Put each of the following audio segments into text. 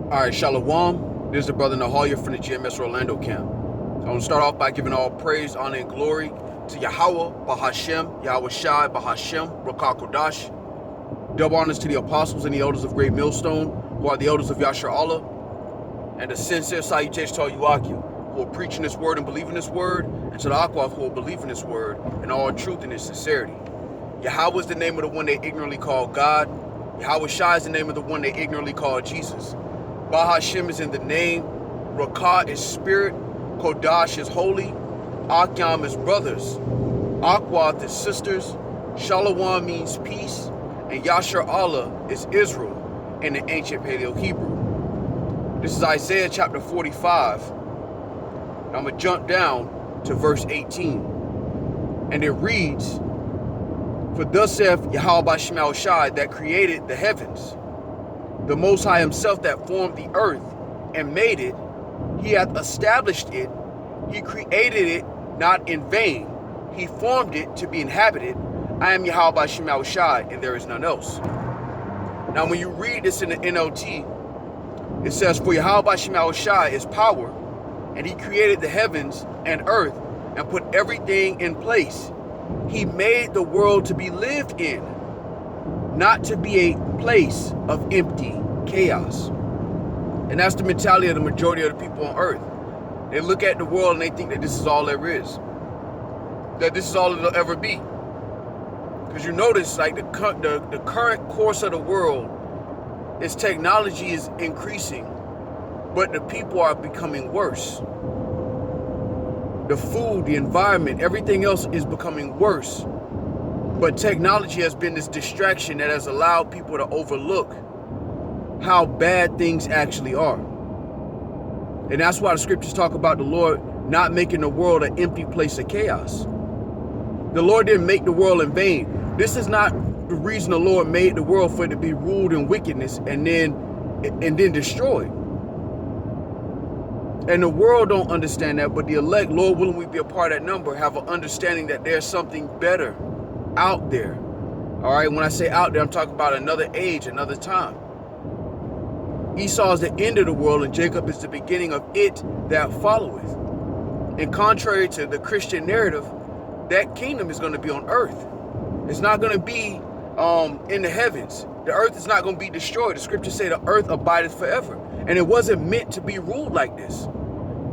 All right, Shalom. This is the brother Nahalia from the GMS Orlando camp. I want to start off by giving all praise, honor, and glory to Yahweh, Bahashem, Yahweh Shai, Bahashem, Rakah Kodash. Double honors to the apostles and the elders of Great Millstone, who are the elders of Yashar Allah. And a sincere salutation to all you Akim, who are preaching this word and believing this word, and to the Akwaf who will believe in this word in all truth and in sincerity. Yahweh is the name of the one they ignorantly call God. Yahweh Shai is the name of the one they ignorantly call Jesus. Bahashem is in the name, Rakah is spirit, Kodash is holy, Akyam is brothers, Akwath is sisters, Shalom means peace, and Yashar Allah is Israel in the ancient Paleo-Hebrew. This is Isaiah chapter 45. I'm going to jump down to verse 18. And it reads, "For thus saith Yahweh Shemel Shai that created the heavens, the Most High himself that formed the earth and made it, he hath established it, he created it not in vain, he formed it to be inhabited. I am Yahweh Shemel Shai, and there is none else." Now when you read this in the NLT, it says, "For Yahweh Shemel Shai is power, and he created the heavens and earth and put everything in place. He made the world to be lived in, not to be a place of empty chaos." And that's the mentality of the majority of the people on earth. They look at the world and they think that this is all there is, that this is all it'll ever be. Because you notice, like, the current course of the world is technology is increasing, but the people are becoming worse. The food, the environment, everything else is becoming worse. But technology has been this distraction that has allowed people to overlook how bad things actually are. And that's why the scriptures talk about the Lord not making the world an empty place of chaos. The Lord didn't make the world in vain. This is not the reason the Lord made the world, for it to be ruled in wickedness and then destroyed. And the world don't understand that, but the elect, Lord willing we be a part of that number, have an understanding that there's something better out there. All right, when I say out there, I'm talking about another age, another time. Esau is the end of the world, and Jacob is the beginning of it that followeth. And contrary to the Christian narrative, that kingdom is going to be on earth. It's not going to be in the heavens. The earth is not going to be destroyed. The scriptures say the earth abideth forever. And it wasn't meant to be ruled like this.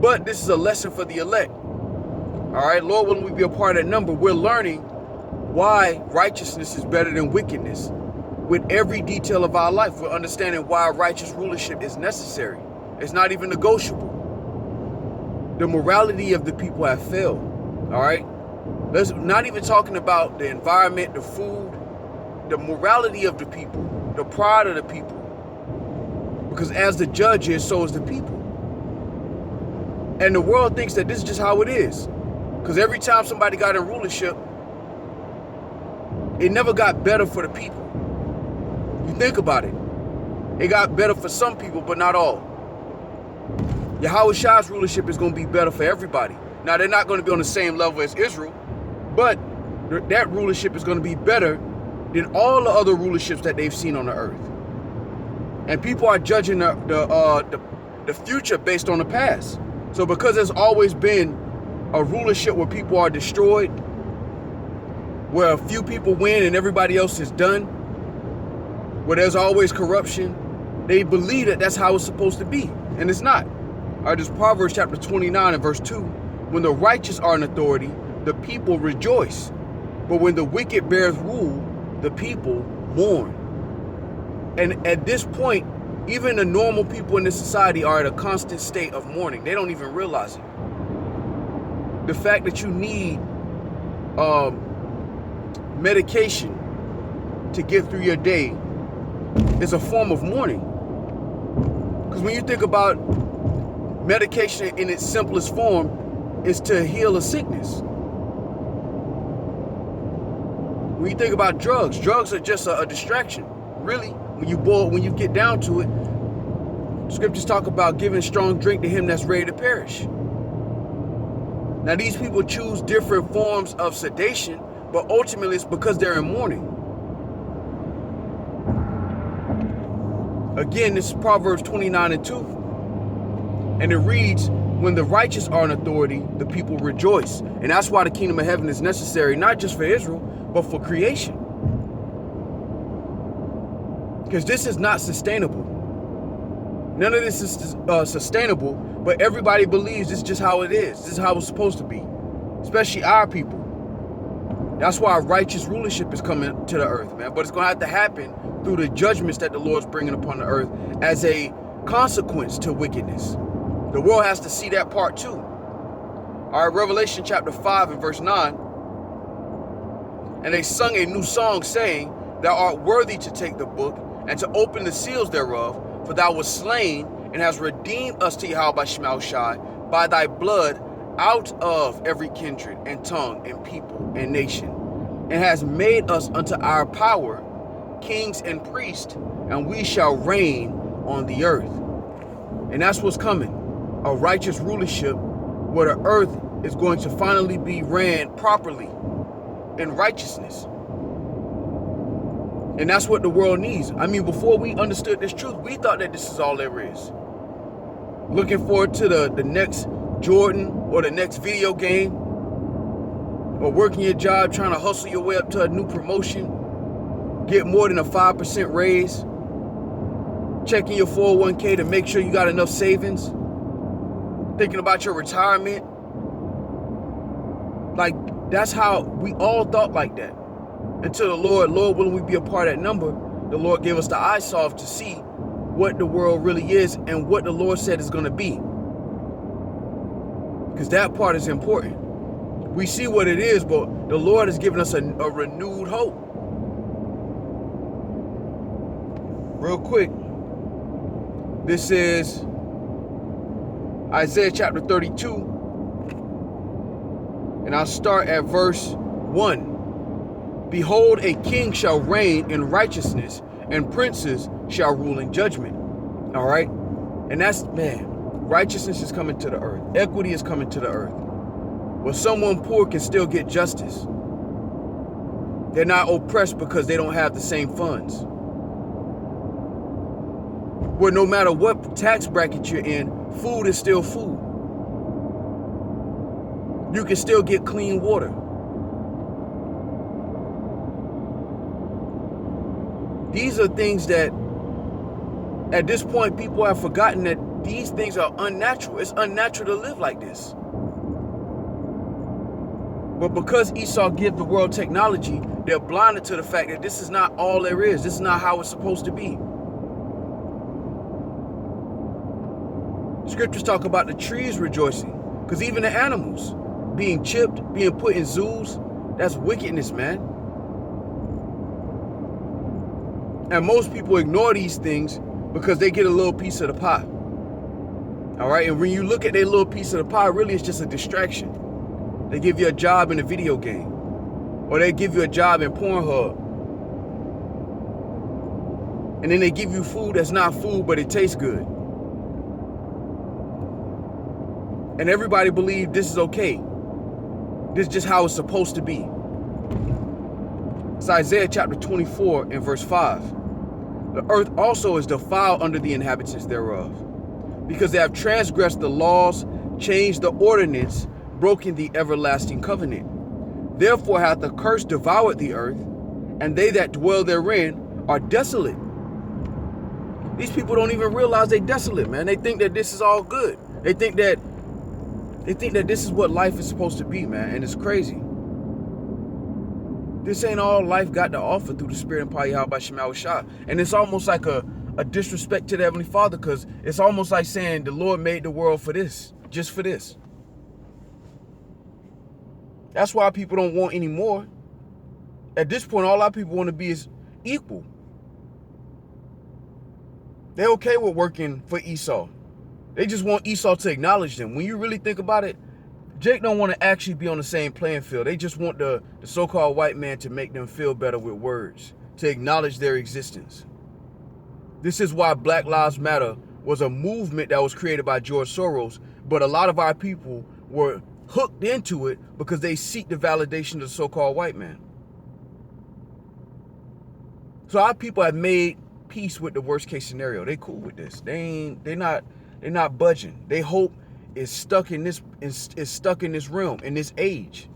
But this is a lesson for the elect. All right, Lord, when we be a part of that number, we're learning why righteousness is better than wickedness. With every detail of our life, we're understanding why righteous rulership is necessary. It's not even negotiable. The morality of the people have failed. All right, let's not even talking about the environment, the food, the morality of the people, the pride of the people. Because as the judge is, so is the people. And the world thinks that this is just how it is. Because every time somebody got in rulership, it never got better for the people. You think about it. It got better for some people, but not all. Yahweh Shai's rulership is going to be better for everybody. Now, they're not going to be on the same level as Israel, but that rulership is going to be better than all the other rulerships that they've seen on the earth. And people are judging the future based on the past. So because there's always been a rulership where people are destroyed, where a few people win and everybody else is done, where there's always corruption, they believe that that's how it's supposed to be. And it's not. All right, this is Proverbs chapter 29 and verse 2. "When the righteous are in authority, the people rejoice. But when the wicked bears rule, the people mourn." And at this point, even the normal people in this society are at a constant state of mourning. They don't even realize it. The fact that you need medication to get through your day is a form of mourning. Because when you think about medication in its simplest form, is to heal a sickness. When you think about drugs, drugs are just a distraction. Really, when you get down to it, scriptures talk about giving strong drink to him that's ready to perish. Now these people choose different forms of sedation, but ultimately it's because they're in mourning. Again, this is Proverbs 29:2. And it reads, when the righteous are in authority, the people rejoice. And that's why the kingdom of heaven is necessary, not just for Israel, but for creation. Because this is not sustainable. None of this is sustainable, but everybody believes this is just how it is. This is how it's supposed to be, especially our people. That's why righteous rulership is coming to the earth, man. But it's going to have to happen through the judgments that the Lord's bringing upon the earth as a consequence to wickedness. The world has to see that part too. All right, Revelation chapter 5 and verse 9. And they sung a new song saying, thou art worthy to take the book and to open the seals thereof, for thou wast slain and hast redeemed us to Yahweh Shema Shai by thy blood out of every kindred and tongue and people and nation, and has made us unto our power kings and priests, and we shall reign on the earth. And that's what's coming. A righteous rulership where the earth is going to finally be ran properly in righteousness. And that's what the world needs. I mean, before we understood this truth, we thought that this is all there is. Looking forward to the next Jordan or the next video game, or working your job, trying to hustle your way up to a new promotion, get more than a 5% raise, checking your 401k to make sure you got enough savings, thinking about your retirement. Like, that's how we all thought like that. Until the Lord willing we be a part of that number, the Lord gave us the eye salve to see what the world really is and what the Lord said is going to be. Because that part is important. We see what it is, but the Lord has given us a renewed hope. Real quick, this is Isaiah chapter 32, and I'll start at verse 1. Behold, a king shall reign in righteousness, and princes shall rule in judgment. All right? And that's, man, righteousness is coming to the earth. Equity is coming to the earth. Where someone poor can still get justice. They're not oppressed because they don't have the same funds. Where no matter what tax bracket you're in, food is still food. You can still get clean water. These are things that, at this point, people have forgotten that these things are unnatural. It's unnatural to live like this. But because Esau gives the world technology, they're blinded to the fact that this is not all there is. This is not how it's supposed to be. Scriptures talk about the trees rejoicing, because even the animals being chipped, being put in zoos, that's wickedness, man. And most people ignore these things because they get a little piece of the pie. All right, and when you look at their little piece of the pie, really it's just a distraction. They give you a job in a video game, or they give you a job in Pornhub, and then they give you food that's not food, but it tastes good. And everybody believes this is okay. This is just how it's supposed to be. It's Isaiah chapter 24 and verse 5. The earth also is defiled under the inhabitants thereof, because they have transgressed the laws, changed the ordinance, broken the everlasting covenant. Therefore hath the curse devoured the earth, and they that dwell therein are desolate. These people don't even realize they're desolate, man. They think that this is all good. They think that this is what life is supposed to be, man, and it's crazy. This ain't all life got to offer through the Spirit and power Yahweh Shema Shai. And it's almost like a disrespect to the Heavenly Father, because it's almost like saying the Lord made the world for this, just for this. That's why people don't want any more. At this point, all our people want to be is equal. They're okay with working for Esau. They just want Esau to acknowledge them. When you really think about it, Jake don't want to actually be on the same playing field. They just want the so-called white man to make them feel better with words, to acknowledge their existence. This is why Black Lives Matter was a movement that was created by George Soros, but a lot of our people were hooked into it because they seek the validation of the so-called white man. So our people have made peace with the worst case scenario. They cool with this. They're not budging. They hope is stuck in this realm, in this age.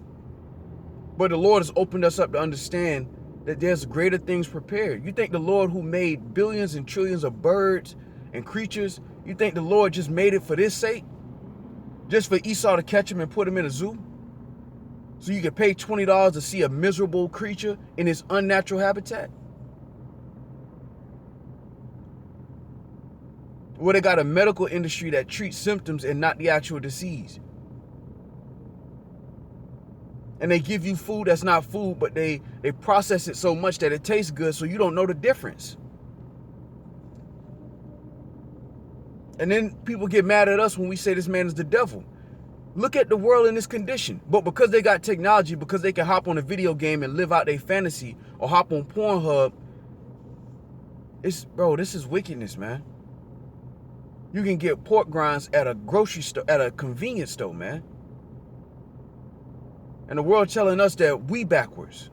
But the Lord has opened us up to understand that there's greater things prepared. You think the Lord, who made billions and trillions of birds and creatures, you think the Lord just made it for this sake? Just for Esau to catch him and put him in a zoo? So you could pay $20 to see a miserable creature in its unnatural habitat? Where they got a medical industry that treats symptoms and not the actual disease. And they give you food that's not food, but they process it so much that it tastes good, so you don't know the difference. And then people get mad at us when we say this man is the devil. Look at the world in this condition. But because they got technology, because they can hop on a video game and live out their fantasy, or hop on Pornhub, this is wickedness, man. You can get pork grinds at a grocery store, at a convenience store, man. And the world telling us that we backwards.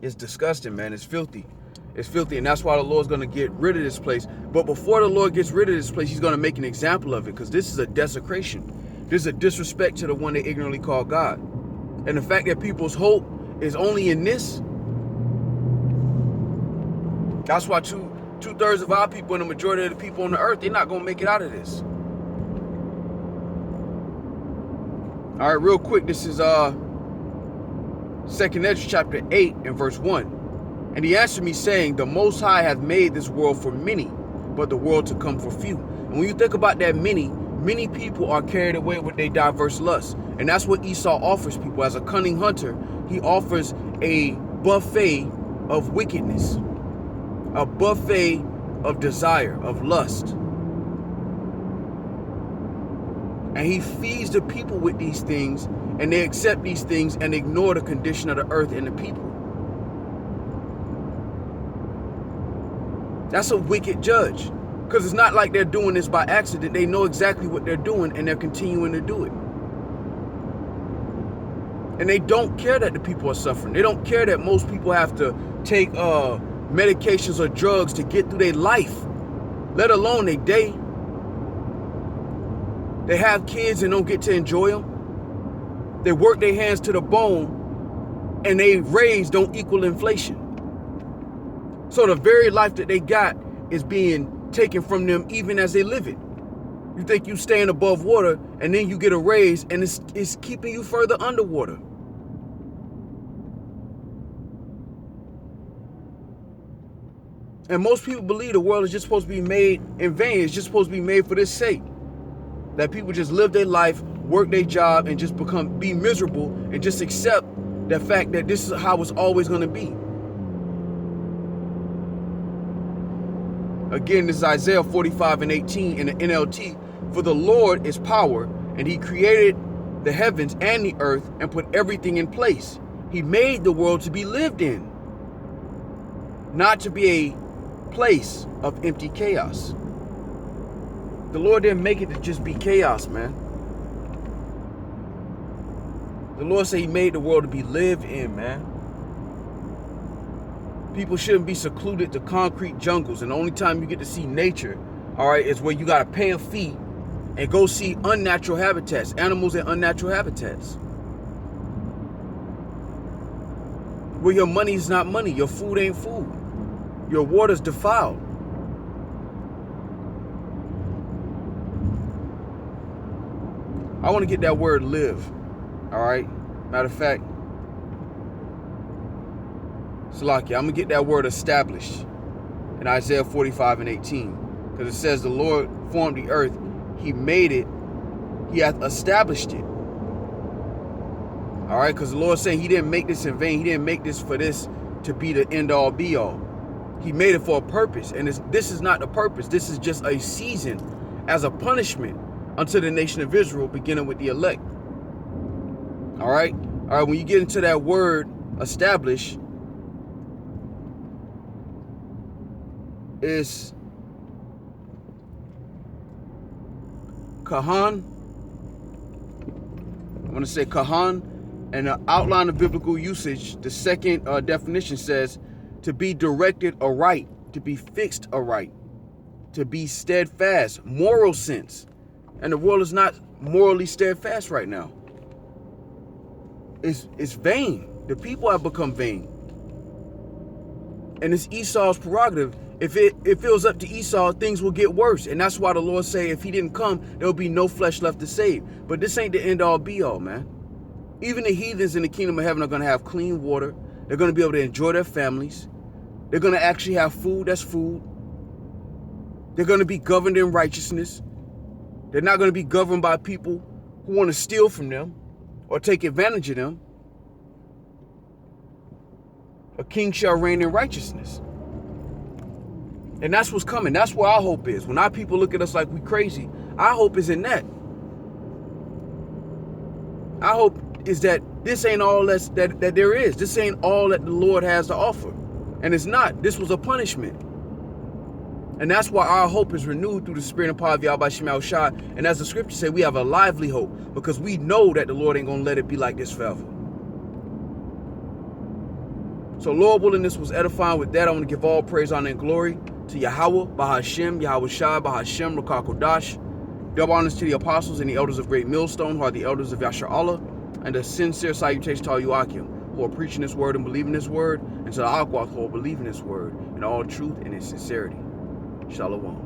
It's disgusting, man. It's filthy. It's filthy, and that's why the Lord's going to get rid of this place. But before the Lord gets rid of this place, he's going to make an example of it, because this is a desecration. This is a disrespect to the one they ignorantly call God. And the fact that people's hope is only in this, that's why two-thirds of our people and the majority of the people on the earth, they're not going to make it out of this. All right, real quick, this is 2nd Ezra chapter 8 and verse 1. And he answered me, saying, the Most High hath made this world for many, but the world to come for few. And when you think about that many people are carried away with their diverse lusts. And that's what Esau offers people. As a cunning hunter, he offers a buffet of wickedness, a buffet of desire, of lust. And he feeds the people with these things, and they accept these things and ignore the condition of the earth and the people. That's a wicked judge, because it's not like they're doing this by accident. They know exactly what they're doing, and they're continuing to do it. And they don't care that the people are suffering. They don't care that most people have to take medications or drugs to get through their life, let alone their day. They have kids and don't get to enjoy them. They work their hands to the bone, and they raise don't equal inflation. So the very life that they got is being taken from them even as they live it. You think you staying above water, and then you get a raise, and it's keeping you further underwater. And most people believe the world is just supposed to be made in vain. It's just supposed to be made for this sake. That people just live their life, work their job, and just be miserable, and just accept the fact that this is how it's always going to be. Again, this is Isaiah 45 and 18 in the NLT. For the Lord is power, and he created the heavens and the earth and put everything in place. He made the world to be lived in, not to be a place of empty chaos. The Lord didn't make it to just be chaos, man. The Lord said he made the world to be lived in, man. People shouldn't be secluded to concrete jungles, and the only time you get to see nature, all right, is where you got to pay a fee and go see unnatural habitats, animals in unnatural habitats. Where your money is not money, your food ain't food, your water's defiled. I want to get that word live, all right? Matter of fact, Salaki, I'm going to get that word established in Isaiah 45 and 18. Because it says the Lord formed the earth. He made it. He hath established it. All right? Because the Lord saying he didn't make this in vain. He didn't make this for this to be the end all be all. He made it for a purpose. And this is not the purpose. This is just a season as a punishment unto the nation of Israel, beginning with the elect. All right? All right, when you get into that word establish, is Kahan. I want to say Kahan. And the outline of biblical usage, the second definition says to be directed aright, to be fixed aright, to be steadfast, moral sense. And the world is not morally steadfast right now. It's vain. The people have become vain. And it's Esau's prerogative. If it feels up to Esau, things will get worse. And that's why the Lord say if he didn't come, there will be no flesh left to save. But this ain't the end all be all, man. Even the heathens in the kingdom of heaven are going to have clean water. They're going to be able to enjoy their families. They're going to actually have food that's food. They're going to be governed in righteousness. They're not going to be governed by people who want to steal from them or take advantage of them. A king shall reign in righteousness. And that's what's coming. That's where our hope is. When our people look at us like we crazy, our hope is in that. Our hope is that this ain't all that there is. This ain't all that the Lord has to offer. And it's not. This was a punishment. And that's why our hope is renewed through the spirit and power of Yahweh Shema Shai. And as the scriptures say, we have a lively hope because we know that the Lord ain't going to let it be like this forever. So Lord willing, this was edifying. With that, I want to give all praise, honor, and glory to Yahweh, Bahashem, Yahweh Shai, Bahashem, Rakah Kodash. Double honors to the apostles and the elders of Great Millstone, who are the elders of Yasher Allah, and a sincere salutation to all you Akim, who are preaching this word and believing this word, and to the Akwak, who are believing this word in all truth and in sincerity. Shalom.